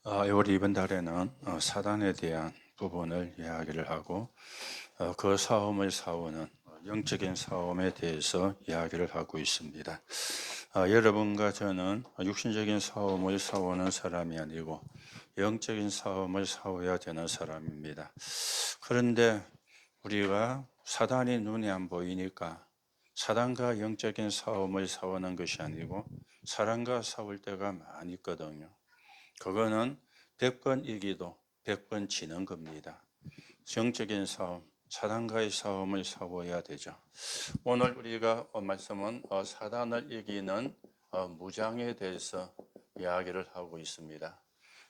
우리 이번 달에는 사단에 대한 부분을 이야기를 하고 그 싸움을 싸우는 영적인 싸움에 대해서 이야기를 하고 있습니다. 여러분과 저는 육신적인 싸움을 싸우는 사람이 아니고 영적인 싸움을 싸워야 되는 사람입니다. 그런데 우리가 사단이 눈에 안 보이니까 사단과 영적인 싸움을 싸우는 것이 아니고 사람과 싸울 때가 많이 있거든요. 그거는 100번 이기도 100번 지는 겁니다. 영적인 싸움, 사단과의 싸움을 싸워야 되죠. 오늘 우리가 말씀은 사단을 이기는 무장에 대해서 이야기를 하고 있습니다.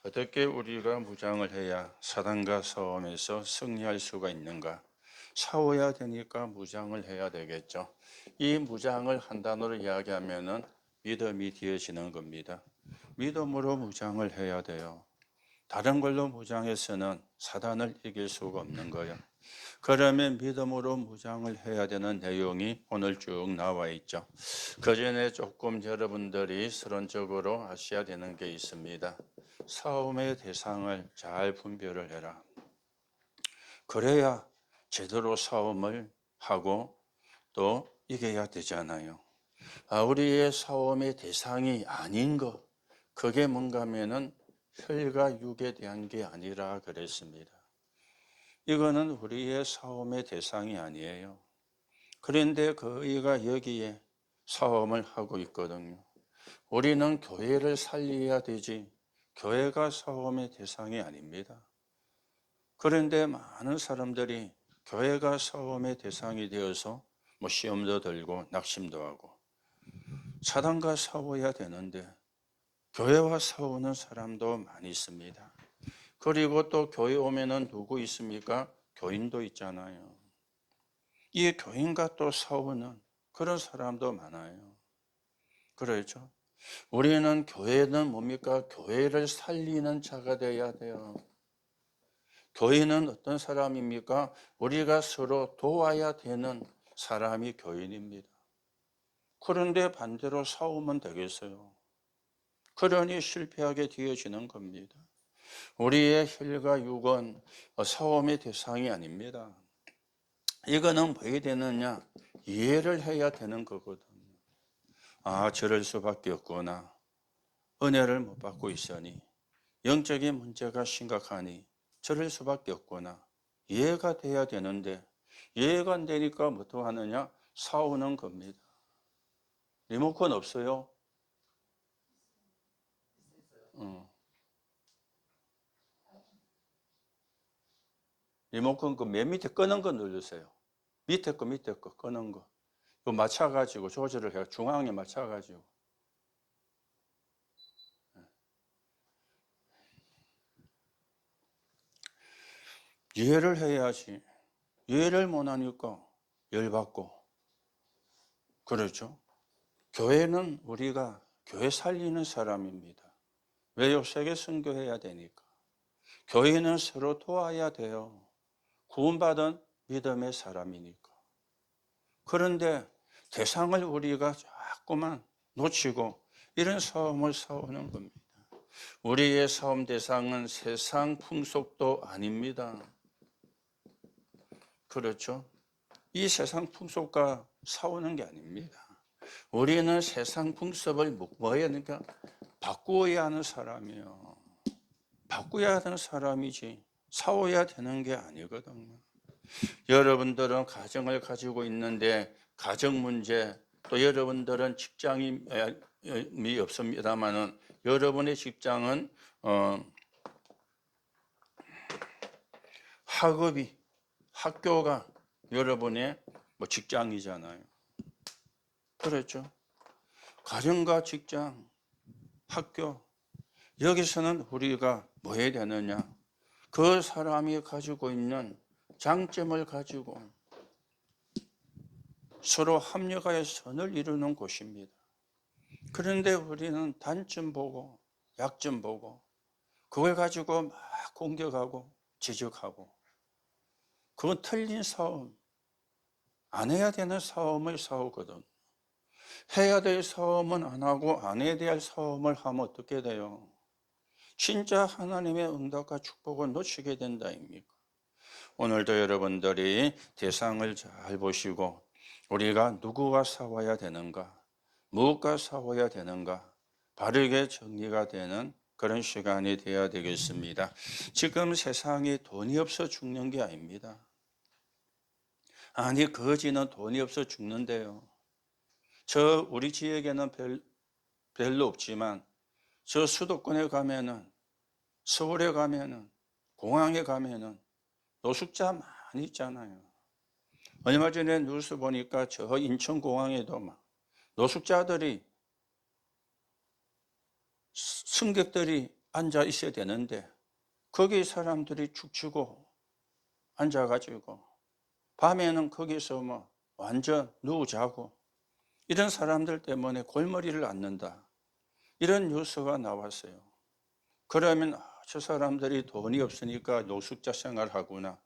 어떻게 우리가 무장을 해야 사단과 싸움에서 승리할 수가 있는가? 싸워야 되니까 무장을 해야 되겠죠. 이 무장을 한 단어로 이야기하면은 믿음이 되어지는 겁니다. 믿음으로 무장을 해야 돼요. 다른 걸로 무장해서는 사단을 이길 수가 없는 거예요. 그러면 믿음으로 무장을 해야 되는 내용이 오늘 쭉 나와 있죠. 그 전에 조금 여러분들이 서론적으로 아셔야 되는 게 있습니다. 싸움의 대상을 잘 분별을 해라. 그래야 제대로 싸움을 하고 또 이겨야 되잖아요. 우리의 싸움의 대상이 아닌 것, 그게 뭔가 하면은 혈과 육에 대한 게 아니라 그랬습니다. 이거는 우리의 싸움의 대상이 아니에요. 그런데 그이가 여기에 싸움을 하고 있거든요. 우리는 교회를 살려야 되지 교회가 싸움의 대상이 아닙니다. 그런데 많은 사람들이 교회가 싸움의 대상이 되어서 시험도 들고 낙심도 하고 사단과 싸워야 되는데 교회와 싸우는 사람도 많이 있습니다. 그리고 또 교회 오면은 누구 있습니까? 교인도 있잖아요. 이 교인과 또 싸우는 그런 사람도 많아요. 그렇죠? 우리는 교회는 뭡니까? 교회를 살리는 자가 되어야 돼요. 교인은 어떤 사람입니까? 우리가 서로 도와야 되는 사람이 교인입니다. 그런데 반대로 싸우면 되겠어요? 그러니 실패하게 되어지는 겁니다. 우리의 혈과 육은 싸움의 대상이 아닙니다. 이거는 왜 되느냐? 이해를 해야 되는 거거든요. 저럴 수밖에 없구나. 은혜를 못 받고 있으니 영적인 문제가 심각하니 저럴 수밖에 없구나. 이해가 돼야 되는데 이해가 안 되니까 뭐 하느냐? 싸우는 겁니다. 리모컨 없어요? 리모컨 그 맨 밑에 끄는 거 누르세요. 밑에 거 끄는 거. 이거 맞춰가지고 조절을 해요. 중앙에 맞춰가지고. 이해를 해야지. 이해를 못하니까 열받고. 그렇죠? 교회는 우리가 교회 살리는 사람입니다. 왜요? 세계 선교해야 되니까. 교회는 서로 도와야 돼요. 구원받은 믿음의 사람이니까. 그런데 대상을 우리가 자꾸만 놓치고 이런 싸움을 싸우는 겁니다. 우리의 싸움 대상은 세상 풍속도 아닙니다. 그렇죠? 이 세상 풍속과 싸우는 게 아닙니다. 우리는 세상 풍습을 뭐해야 하니까 바꾸어야 하는 사람이에요. 바꾸어야 하는 사람이지 싸워야 되는 게 아니거든요. 여러분들은 가정을 가지고 있는데 가정 문제, 또 여러분들은 직장이 없습니다만은 여러분의 직장은 학교가 여러분의 직장이잖아요. 그렇죠? 가정과 직장, 학교, 여기서는 우리가 뭐 해야 되느냐? 그 사람이 가지고 있는 장점을 가지고 서로 합력하여 선을 이루는 곳입니다. 그런데 우리는 단점 보고 약점 보고 그걸 가지고 막 공격하고 지적하고, 그건 틀린 싸움, 안 해야 되는 싸움을 싸우거든. 해야 될 싸움은 안 하고 안 해야 될 싸움을 하면 어떻게 돼요? 진짜 하나님의 응답과 축복을 놓치게 된다 입니까? 오늘도 여러분들이 대상을 잘 보시고 우리가 누구와 싸워야 되는가, 무엇과 싸워야 되는가 바르게 정리가 되는 그런 시간이 되어야 되겠습니다. 지금 세상이 돈이 없어 죽는 게 아닙니다. 아니, 거지는 돈이 없어 죽는데요. 우리 지역에는 별로 없지만 저 수도권에 가면은, 서울에 가면은, 공항에 가면은 노숙자 많이 있잖아요. 얼마 전에 뉴스 보니까 저 인천공항에도 막 노숙자들이, 승객들이 앉아 있어야 되는데 거기 사람들이 축치고 앉아가지고 밤에는 거기서 뭐 완전 누우자고, 이런 사람들 때문에 골머리를 앓는다, 이런 뉴스가 나왔어요. 그러면 저 사람들이 돈이 없으니까 노숙자 생활하구나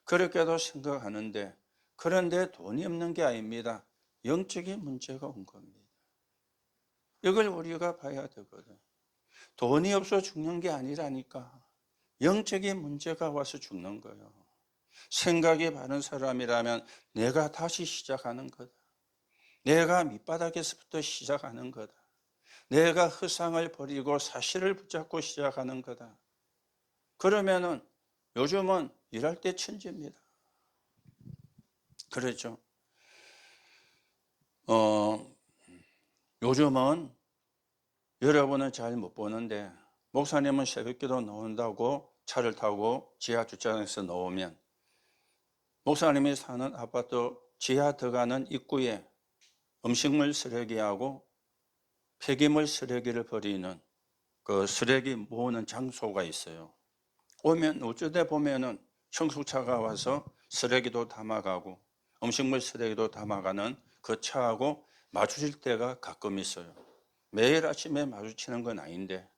그렇게도 생각하는데, 그런데 돈이 없는 게 아닙니다. 영적인 문제가 온 겁니다. 이걸 우리가 봐야 되거든. 돈이 없어 죽는 게 아니라니까. 영적인 문제가 와서 죽는 거예요. 생각이 바른 사람이라면 내가 다시 시작하는 거다. 내가 밑바닥에서부터 시작하는 거다. 내가 허상을 버리고 사실을 붙잡고 시작하는 거다. 그러면은 요즘은 일할 때 천지입니다. 그렇죠. 요즘은 여러분은 잘 못 보는데 목사님은 새벽기도 나온다고 차를 타고 지하 주차장에서 나오면 목사님이 사는 아파트 지하 들어가는 입구에 음식물 쓰레기하고 폐기물 쓰레기를 버리는 그 쓰레기 모으는 장소가 있어요. 오면 어쩌다 보면은 청소차가 와서 쓰레기도 담아가고 음식물 쓰레기도 담아가는 그 차하고 마주칠 때가 가끔 있어요. 매일 아침에 마주치는 건 아닌데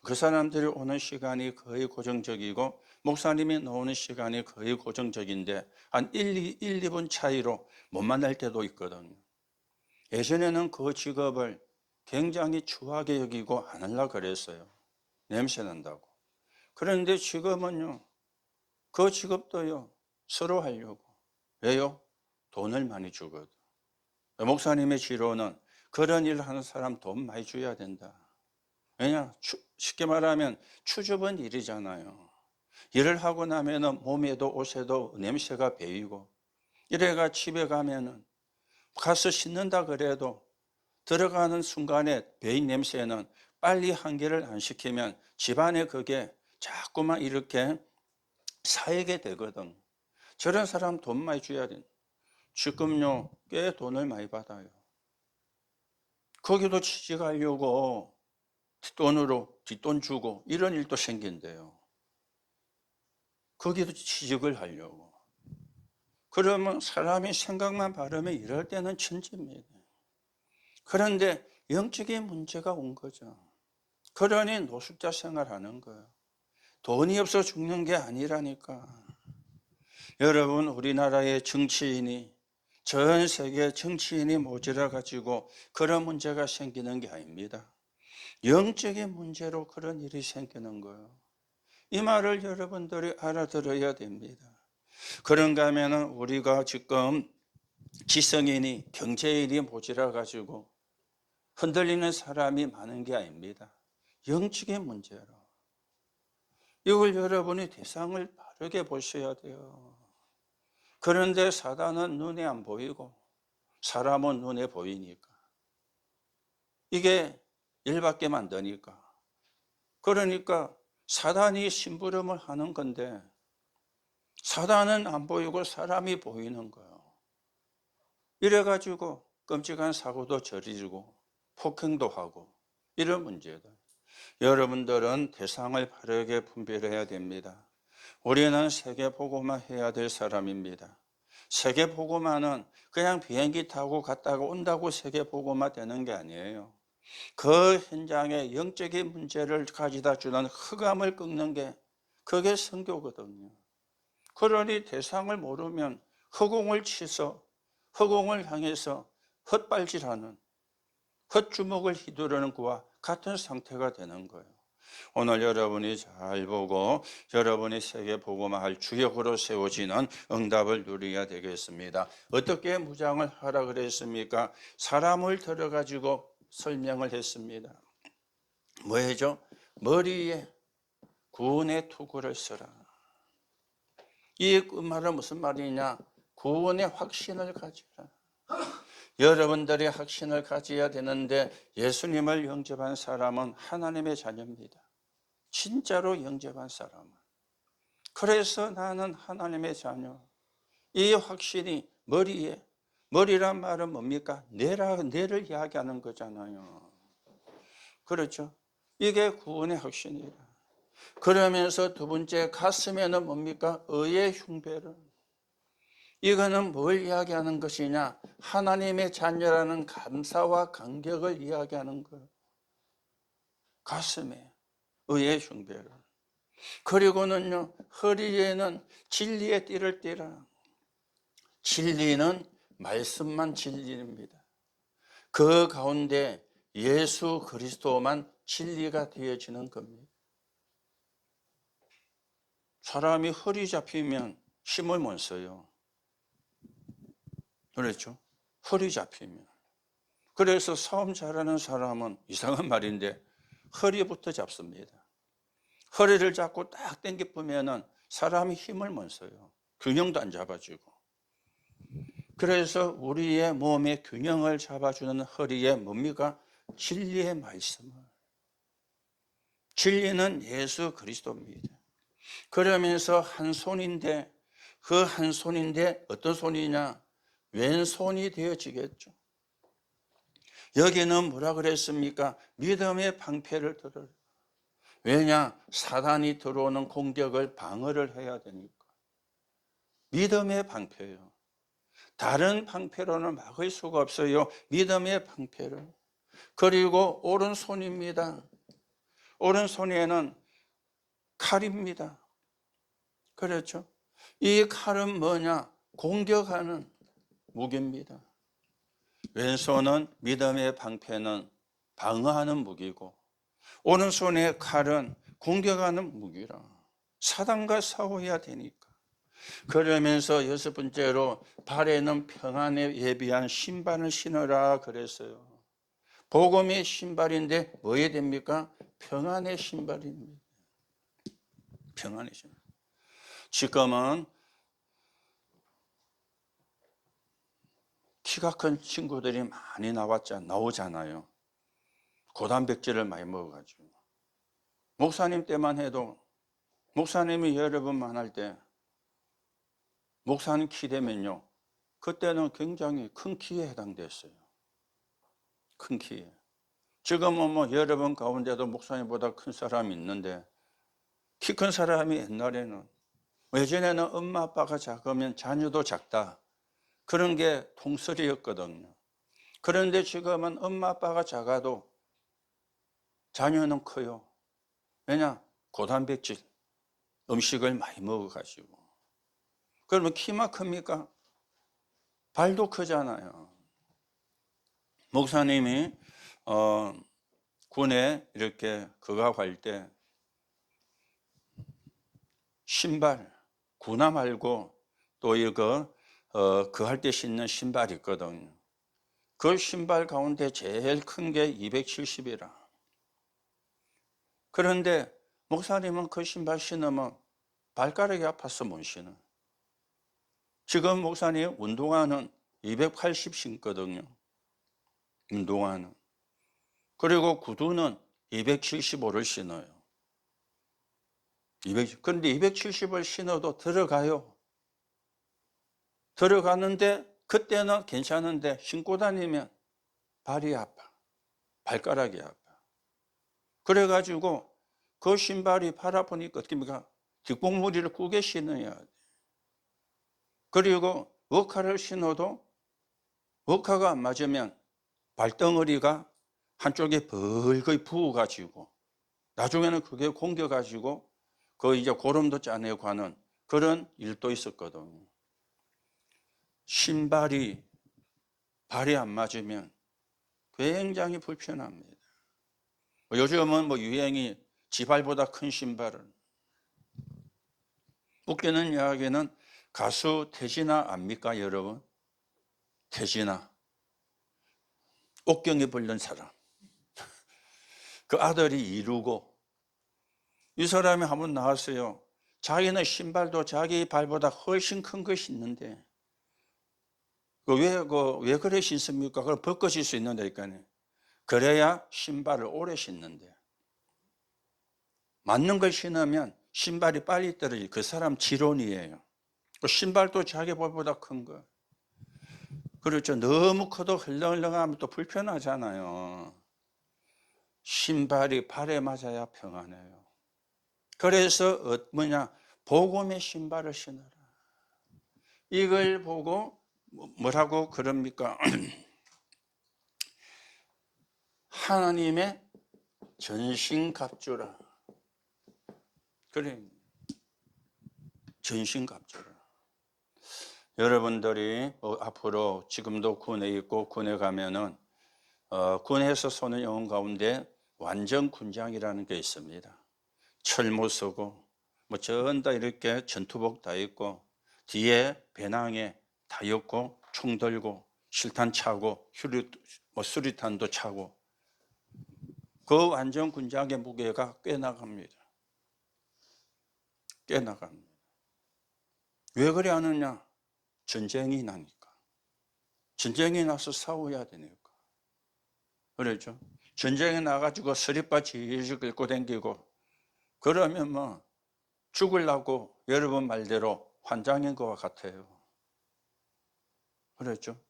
그 사람들이 오는 시간이 거의 고정적이고 목사님이 나오는 시간이 거의 고정적인데 한 2분 차이로 못 만날 때도 있거든요. 예전에는 그 직업을 굉장히 추하게 여기고 안 하려고 그랬어요. 냄새 난다고. 그런데 지금은요, 그 직업도요, 서로 하려고. 왜요? 돈을 많이 주거든. 목사님의 지로는 그런 일을 하는 사람 돈 많이 줘야 된다. 왜냐? 쉽게 말하면 추접은 일이잖아요. 일을 하고 나면은 몸에도 옷에도 냄새가 배이고, 이래가 집에 가면은 가서 씻는다 그래도 들어가는 순간에 배인 냄새는 빨리 환기를 안 시키면 집안에 그게 자꾸만 이렇게 쌓이게 되거든. 저런 사람 돈 많이 줘야 돼. 지금요, 꽤 돈을 많이 받아요. 거기도 취직하려고 돈으로 뒷돈 주고 이런 일도 생긴대요. 거기도 취직을 하려고. 그러면 사람이 생각만 바르면 이럴 때는 천지입니다. 그런데 영적인 문제가 온 거죠. 그러니 노숙자 생활하는 거예요. 돈이 없어 죽는 게 아니라니까. 여러분, 우리나라의 정치인이, 전 세계 정치인이 모자라 가지고 그런 문제가 생기는 게 아닙니다. 영적인 문제로 그런 일이 생기는 거예요. 이 말을 여러분들이 알아들어야 됩니다. 그런가 하면 우리가 지금 지성인이, 경제인이 모자라 가지고 흔들리는 사람이 많은 게 아닙니다. 영적인 문제로. 이걸 여러분이 대상을 바르게 보셔야 돼요. 그런데 사단은 눈에 안 보이고 사람은 눈에 보이니까. 이게 열받게 만드니까. 그러니까 사단이 심부름을 하는 건데 사단은 안 보이고 사람이 보이는 거예요. 이래가지고 끔찍한 사고도 저지르고 폭행도 하고 이런 문제다. 여러분들은 대상을 바르게 분별해야 됩니다. 우리는 세계보고만 해야 될 사람입니다. 세계보고만은 그냥 비행기 타고 갔다가 온다고 세계보고만 되는 게 아니에요. 그 현장에 영적인 문제를 가져다 주는 흑암을 꺾는 게 그게 선교거든요. 그러니 대상을 모르면 허공을 치서 허공을 향해서 헛발질하는 헛주먹을 휘두르는 그와 같은 상태가 되는 거예요. 오늘 여러분이 잘 보고 여러분이 세계 복음화할 주역으로 세워지는 응답을 누려야 되겠습니다. 어떻게 무장을 하라 그랬습니까? 사람을 들어가지고 설명을 했습니다. 뭐 해죠? 머리에 구원의 투구를 써라. 이 말은 무슨 말이냐? 구원의 확신을 가지라. 여러분들이 확신을 가져야 되는데 예수님을 영접한 사람은 하나님의 자녀입니다. 진짜로 영접한 사람은. 그래서 나는 하나님의 자녀. 이 확신이 머리에, 머리란 말은 뭡니까? 뇌를 이야기하는 거잖아요. 그렇죠? 이게 구원의 확신이라. 그러면서 두 번째 가슴에는 뭡니까? 의의 흉배를. 이거는 뭘 이야기하는 것이냐? 하나님의 자녀라는 감사와 감격을 이야기하는 거예요. 가슴에 의의 흉배를. 그리고는요, 허리에는 진리의 띠를 띠라. 진리는 말씀만 진리입니다. 그 가운데 예수 그리스도만 진리가 되어지는 겁니다. 사람이 허리 잡히면 힘을 못 써요. 그렇죠? 허리 잡히면. 그래서 싸움 잘하는 사람은 이상한 말인데 허리부터 잡습니다. 허리를 잡고 딱 당겨 보면은 사람이 힘을 못 써요. 균형도 안 잡아주고. 그래서 우리의 몸의 균형을 잡아주는 허리에 뭡니까? 진리의 말씀을. 진리는 예수 그리스도입니다. 그러면서 한 손인데 그 한 손인데 어떤 손이냐? 왼손이 되어지겠죠. 여기는 뭐라 그랬습니까? 믿음의 방패를 들어라. 왜냐? 사단이 들어오는 공격을 방어를 해야 되니까. 믿음의 방패요. 다른 방패로는 막을 수가 없어요. 믿음의 방패를. 그리고 오른손입니다. 오른손에는 칼입니다. 그렇죠? 이 칼은 뭐냐? 공격하는 무기입니다. 왼손은 믿음의 방패는 방어하는 무기고 오른손의 칼은 공격하는 무기라. 사단과 싸워야 되니까. 그러면서 여섯 번째로 발에는 평안에 예비한 신발을 신어라 그랬어요. 복음의 신발인데 뭐에 됩니까? 평안의 신발입니다. 평안의 신발. 지금은 키가 큰 친구들이 많이 나오잖아요. 고단백질을 많이 먹어가지고. 목사님 때만 해도 목사님이 여러분 만날 때 목사님 키 되면요. 그때는 굉장히 큰 키에 해당됐어요. 큰 키에. 지금은 뭐 여러분 가운데도 목사님보다 큰 사람이 있는데 키 큰 사람이 옛날에는 예전에는 엄마 아빠가 작으면 자녀도 작다. 그런 게 통설이었거든요. 그런데 지금은 엄마 아빠가 작아도 자녀는 커요. 왜냐? 고단백질 음식을 많이 먹어가지고. 그러면 키만 큽니까? 발도 크잖아요. 목사님이 군에 이렇게 거각할 때 신발, 군화 말고 또 이거 그할 때 신는 신발이 있거든요. 그 신발 가운데 제일 큰 게 270이라. 그런데 목사님은 그 신발 신으면 발가락이 아파서 못 신어. 지금 목사님 운동화는 280 신거든요. 운동화는. 그리고 구두는 275를 신어요. 그런데 270을 신어도 들어가요. 들어가는데 그때는 괜찮은데 신고 다니면 발이 아파. 발가락이 아파. 그래가지고 그 신발이 발 아프니까 어떻게입니까? 뒷봉무리를 꾸게 신어야 돼. 그리고 워카를 신어도 워카가 안 맞으면 발덩어리가 한쪽에 벌거이 부어가지고 나중에는 그게 공겨가지고 그 이제 고름도 짜내고 하는 그런 일도 있었거든요. 신발이 발이 안 맞으면 굉장히 불편합니다. 요즘은 뭐 유행이 지발보다 큰 신발을. 웃기는 이야기는 가수 태진아 압니까 여러분? 태진아, 옥경이 불른 사람. 그 아들이 이루고, 이 사람이 한번 나왔어요. 자기는 신발도 자기 발보다 훨씬 큰 거 신는데 왜 그래 신습니까? 그걸 벗겨질 수 있는다니까요. 그래야 신발을 오래 신는데, 맞는 걸 신으면 신발이 빨리 떨어지. 그 사람 지론이에요. 신발도 자기 발보다 큰 거. 그렇죠. 너무 커도 흘렁흘렁하면 또 불편하잖아요. 신발이 발에 맞아야 평안해요. 그래서 복음의 신발을 신어라. 이걸 보고 뭐라고 그럽니까? 하나님의 전신갑주라. 그래, 전신갑주라. 여러분들이 앞으로 지금도 군에 있고 군에 가면은 군에서 쏘는 영혼 가운데 완전 군장이라는 게 있습니다. 철모 쓰고 전 다 이렇게 전투복 다 입고 뒤에 배낭에 다 엮고 총 들고 실탄 차고 수리탄도 차고, 그 완전 군장의 무게가 꽤 나갑니다. 꽤 나갑니다. 왜 그래 하느냐? 전쟁이 나니까. 전쟁이 나서 싸워야 되니까. 그렇죠? 전쟁에 나가지고 서리빠 질질 긁고 댕기고 그러면 뭐 죽으려고 여러분 말대로 환장인 것과 같아요. 그렇죠?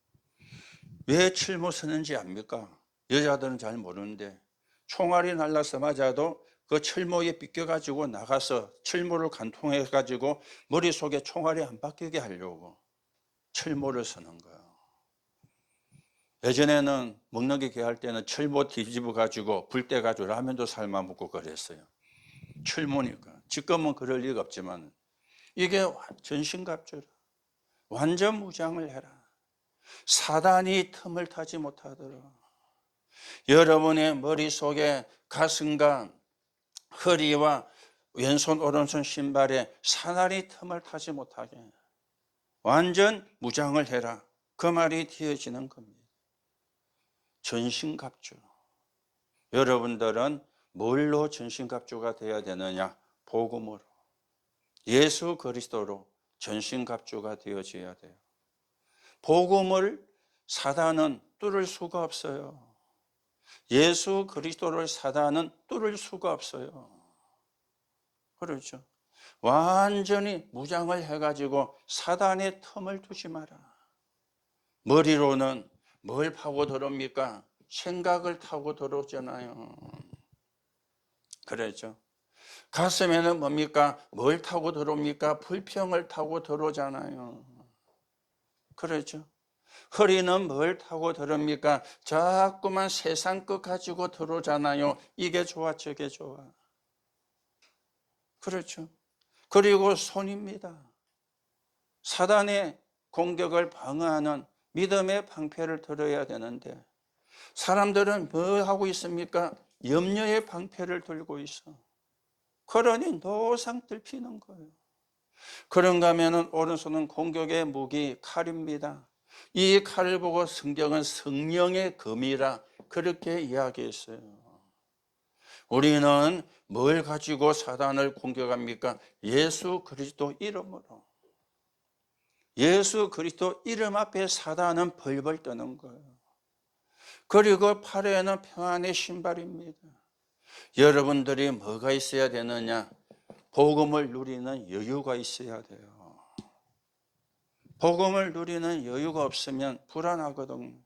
왜 칠모 쓰는지 압니까? 여자들은 잘 모르는데 총알이 날라서 맞아도 그 철모에 삐껴가지고 나가서 철모를 관통해가지고 머릿속에 총알이 안 박히게 하려고 철모를 쓰는 거예요. 예전에는 먹는 게 귀할 때는 철모 뒤집어가지고 불 떼가지고 라면도 삶아 먹고 그랬어요. 철모니까. 지금은 그럴 리가 없지만 이게 전신갑주라. 완전 무장을 해라. 사단이 틈을 타지 못하도록. 여러분의 머릿속에 가슴과 허리와 왼손 오른손 신발에 사단이 틈을 타지 못하게 완전 무장을 해라. 그 말이 되어지는 겁니다. 전신갑주. 여러분들은 뭘로 전신갑주가 되어야 되느냐? 복음으로, 예수 그리스도로 전신갑주가 되어져야 돼요. 복음을 사단은 뚫을 수가 없어요. 예수 그리스도를 사단은 뚫을 수가 없어요. 그렇죠? 완전히 무장을 해가지고 사단의 틈을 두지 마라. 머리로는 뭘 파고 들어옵니까? 생각을 타고 들어오잖아요. 그렇죠? 가슴에는 뭡니까? 뭘 타고 들어옵니까? 불평을 타고 들어오잖아요. 그렇죠? 허리는 뭘 타고 들어옵니까? 자꾸만 세상 것 가지고 들어오잖아요. 이게 좋아, 저게 좋아. 그렇죠? 그리고 손입니다. 사단의 공격을 방어하는 믿음의 방패를 들어야 되는데 사람들은 뭐 하고 있습니까? 염려의 방패를 들고 있어. 그러니 노상 들피는 거예요. 그런가 하면 오른손은 공격의 무기 칼입니다. 이 칼을 보고 성경은 성령의 검이라 그렇게 이야기했어요. 우리는 뭘 가지고 사단을 공격합니까? 예수 그리스도 이름으로. 예수 그리스도 이름 앞에 사단은 벌벌 떠는 거예요. 그리고 팔에는 평안의 신발입니다. 여러분들이 뭐가 있어야 되느냐? 복음을 누리는 여유가 있어야 돼요. 복음을 누리는 여유가 없으면 불안하거든.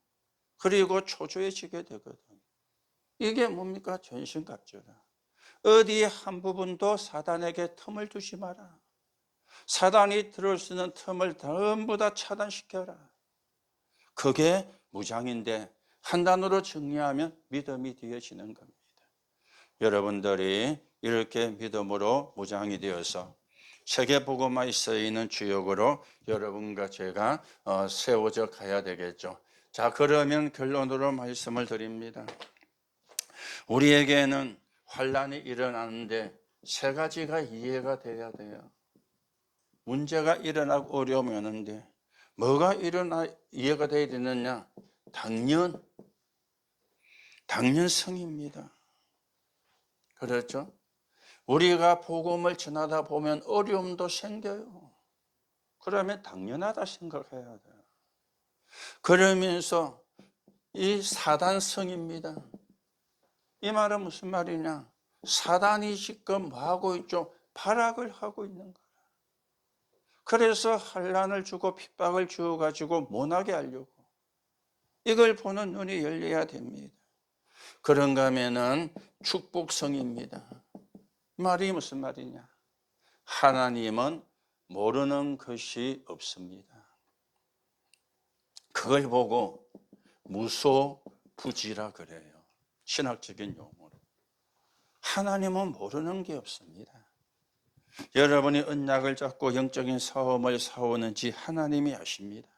그리고 초조해지게 되거든. 이게 뭡니까? 전신갑주라. 어디에 한 부분도 사단에게 틈을 두지 마라. 사단이 들어올 수 있는 틈을 전부 다 차단시켜라. 그게 무장인데 한 단어로 정리하면 믿음이 되어지는 겁니다. 여러분들이 이렇게 믿음으로 무장이 되어서 세계복음화에 쓰이는 주역으로 여러분과 제가 세워져 가야 되겠죠. 자, 그러면 결론으로 말씀을 드립니다. 우리에게는 환란이 일어나는데 세 가지가 이해가 돼야 돼요. 문제가 일어나고 어려움이 오는데 뭐가 이해가 돼야 되느냐? 당연성입니다. 그렇죠? 우리가 복음을 전하다 보면 어려움도 생겨요. 그러면 당연하다 생각해야 돼요. 그러면서 이 사단성입니다. 이 말은 무슨 말이냐? 사단이 지금 뭐 하고 있죠? 발악을 하고 있는 거예요. 그래서 환난을 주고 핍박을 주어가지고 못하게 하려고. 이걸 보는 눈이 열려야 됩니다. 그런가 하면은 축복성입니다. 말이 무슨 말이냐? 하나님은 모르는 것이 없습니다. 그걸 보고 무소부지라 그래요. 신학적인 용어로. 하나님은 모르는 게 없습니다. 여러분이 언약을 잡고 영적인 싸움을 싸우는지 하나님이 아십니다.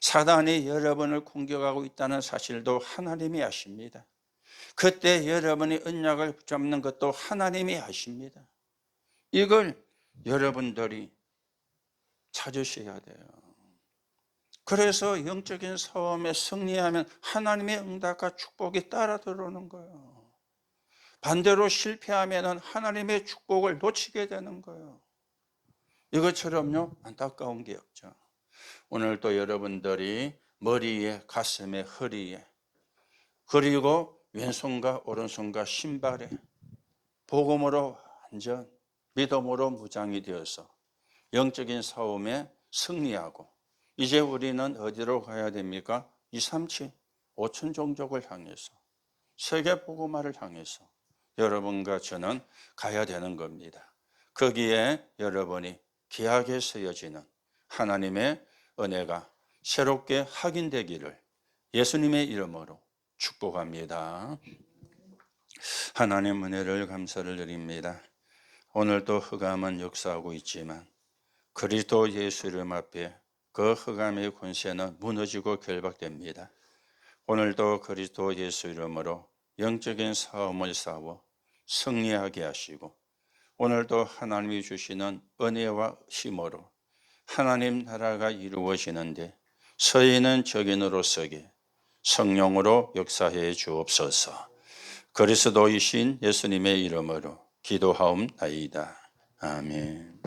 사단이 여러분을 공격하고 있다는 사실도 하나님이 아십니다. 그때 여러분이 언약을 붙잡는 것도 하나님이 아십니다. 이걸 여러분들이 찾으셔야 돼요. 그래서 영적인 싸움에 승리하면 하나님의 응답과 축복이 따라 들어오는 거예요. 반대로 실패하면 하나님의 축복을 놓치게 되는 거예요. 이것처럼요, 안타까운 게 없죠. 오늘도 여러분들이 머리에, 가슴에, 허리에, 그리고 왼손과 오른손과 신발에 복음으로 완전 믿음으로 무장이 되어서 영적인 싸움에 승리하고, 이제 우리는 어디로 가야 됩니까? 237, 5천 종족을 향해서, 세계 복음화를 향해서 여러분과 저는 가야 되는 겁니다. 거기에 여러분이 귀하게 쓰여지는 하나님의 은혜가 새롭게 확인되기를 예수님의 이름으로 축복합니다. 하나님 은혜를 감사를 드립니다. 오늘도 흑암은 역사하고 있지만 그리스도 예수 이름 앞에 그 흑암의 권세는 무너지고 결박됩니다. 오늘도 그리스도 예수 이름으로 영적인 싸움을 싸워 승리하게 하시고, 오늘도 하나님이 주시는 은혜와 힘으로 하나님 나라가 이루어지는데 서인은 적인으로 서게 성령으로 역사해 주옵소서. 그리스도이신 예수님의 이름으로 기도하옵나이다. 아멘.